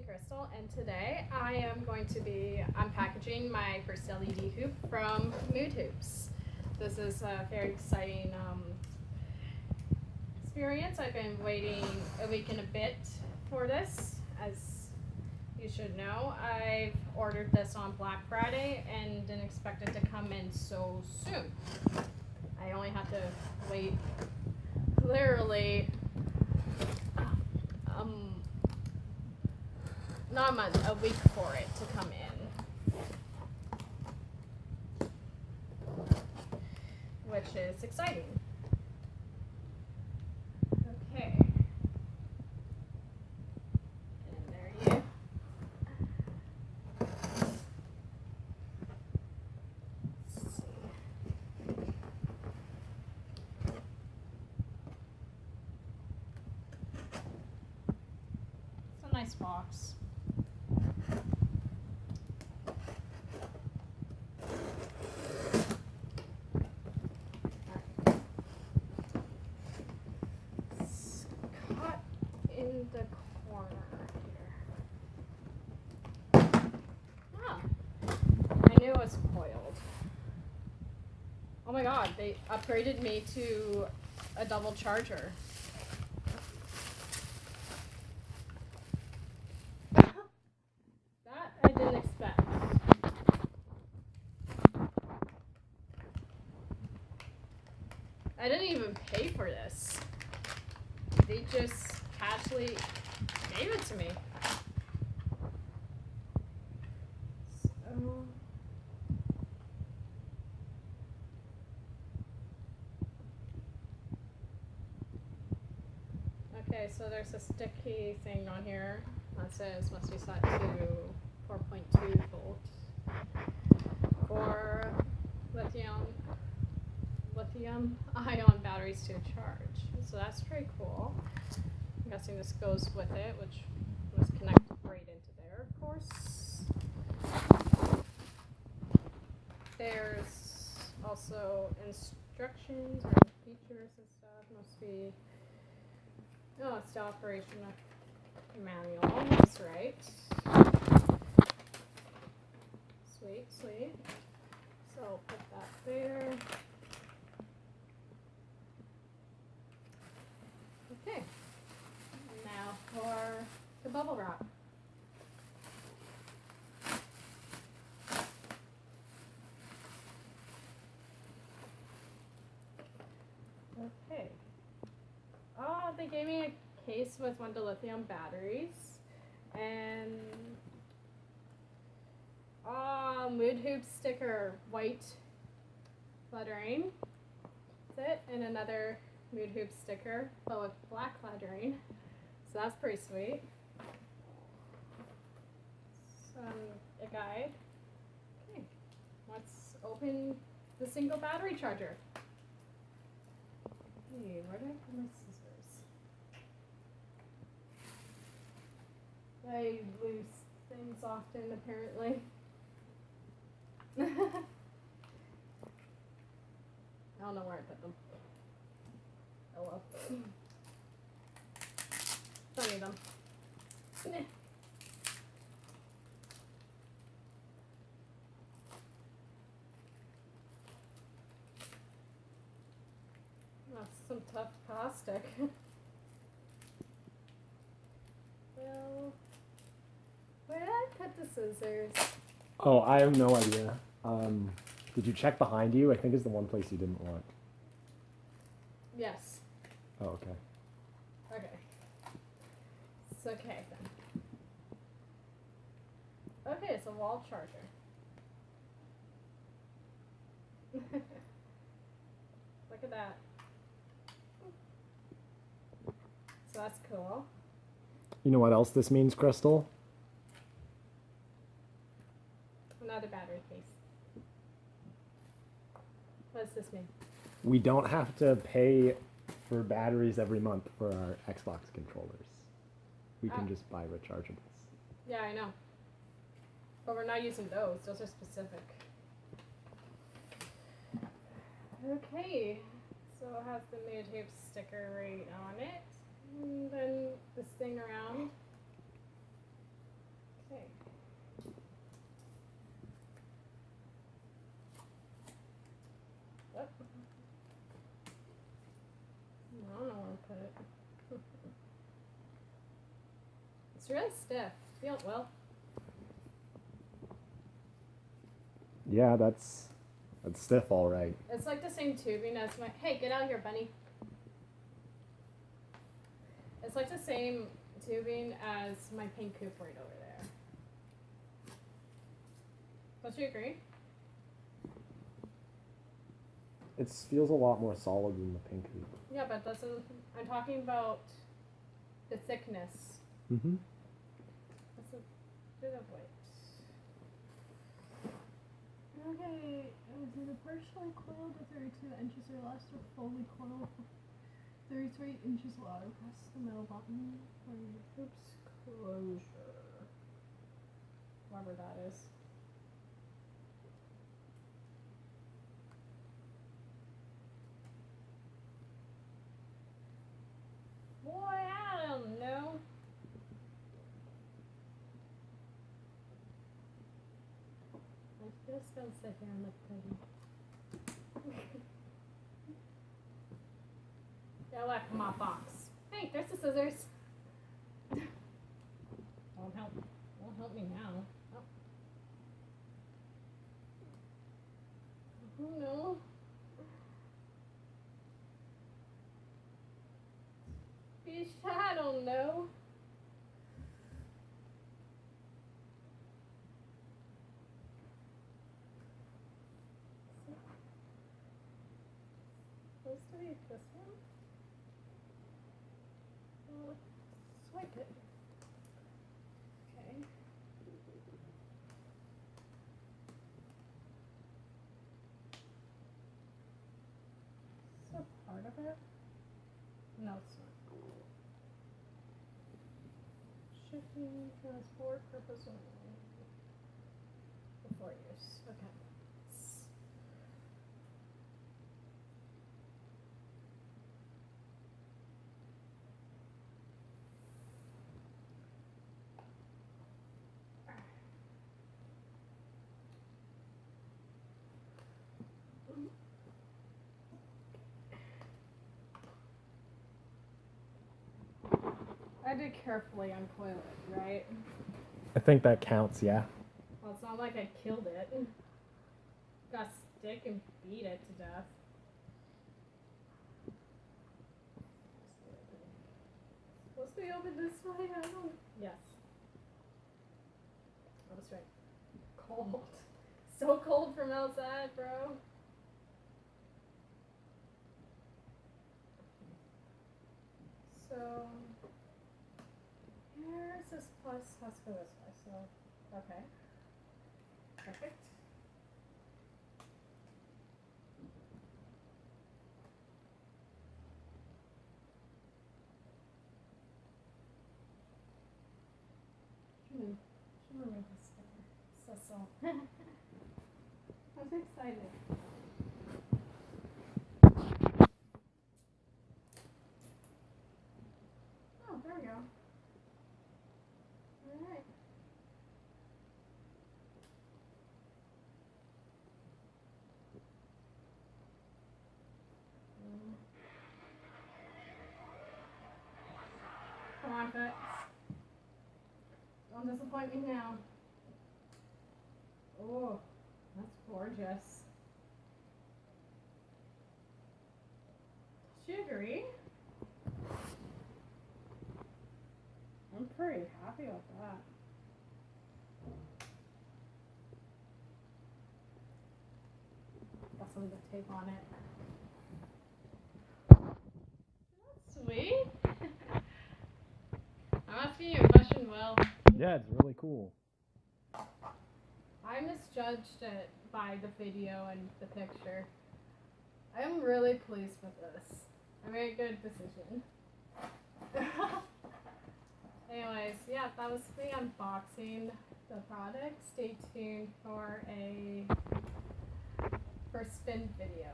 Crystal, and today I am going to be unpackaging my first LED hoop from Mood Hoops. This is a very exciting experience. I've been waiting a week and a bit for this. As you should know, I've ordered this on Black Friday and didn't expect it to come in so soon. I only had to wait literally not a month, a week for it to come in, which is exciting. Okay. And there you. Let's see. It's a nice box. In the corner here. Ah, I knew it was coiled. Oh my god, they upgraded me to a double charger. That I didn't expect. I didn't even pay for this. They just casually gave it to me. So, okay, so there's a sticky thing on here that says must be set to 4.2 volts for lithium ion batteries to charge. So that's pretty cool. I'm guessing this goes with it, which was connected right into there, of course. There's also instructions or features and stuff. Must be, oh, it's the operation manual. That's right. Sweet, sweet. So I'll put that there. Okay. Now for the bubble wrap. Okay. Oh, they gave me a case with one of the lithium batteries. And Mood Hoop sticker, white lettering. That's it. And another Mood Hoop sticker, but with black lettering. So that's pretty sweet. A guide. Okay, let's open the single battery charger. Hey, where did I put my scissors? I lose things often, apparently. I don't know where I put them. Oh well. Don't need them. That's some tough plastic. Well, where did I put the scissors? Oh, I have no idea. Did you check behind you? I think it's the one place you didn't want. Yes. Oh, okay. Okay. It's okay then. Okay, it's a wall charger. Look at that. So that's cool. You know what else this means, Crystal? Another battery case. What does this mean? We don't have to pay for batteries every month for our Xbox controllers. We can just buy rechargeables. Yeah, I know. But we're not using those. Those are specific. Okay. So it has the Mood Hoops sticker right on it. And then this thing around. It's really stiff. Feel it well. Yeah, that's stiff, all right. It's like the same tubing as my. Hey, get out here, bunny. It's like the same tubing as my pink coop right over there. Don't you agree? It feels a lot more solid than the pink hoop. Yeah, but doesn't. I'm talking about the thickness. Mm-hmm. That's a bit of weight. Okay, is it a partially coiled at 32 inches or less, or fully coiled 33 inches long? Press the middle button for your hoop's closure. Whatever that is. Boy, I don't know. I'm just gonna sit here and look pretty. I left my box. Hey, there's the scissors. Won't help me now. Oh no. Bitch, I don't know. Supposed to be this one? Well, swipe it. Okay. Is that part of it? No, it's not. Shipping, transport, purpose only. Before use. Okay. I did carefully uncoil it, right? I think that counts, yeah. Well, it's not like I killed it. Got a stick and beat it to death. Supposed to be open this way? I don't. Yes. I was right. Cold. So cold from outside, bro. So, here's this plus has to go this way, so, okay. Perfect. Should remove this sticker. So. I'm so excited. Oh, there we go. Alright. Come on, Fitz. Don't disappoint me now. Oh, that's gorgeous. Does she agree? I'm pretty happy with that. Got some of the tape on it. That's sweet. I'm asking you a question, Will. Yeah, it's really cool. I misjudged it by the video and the picture. I'm really pleased with this. I made a good decision. Anyways, yeah, that was me unboxing the product. Stay tuned for a first spin video.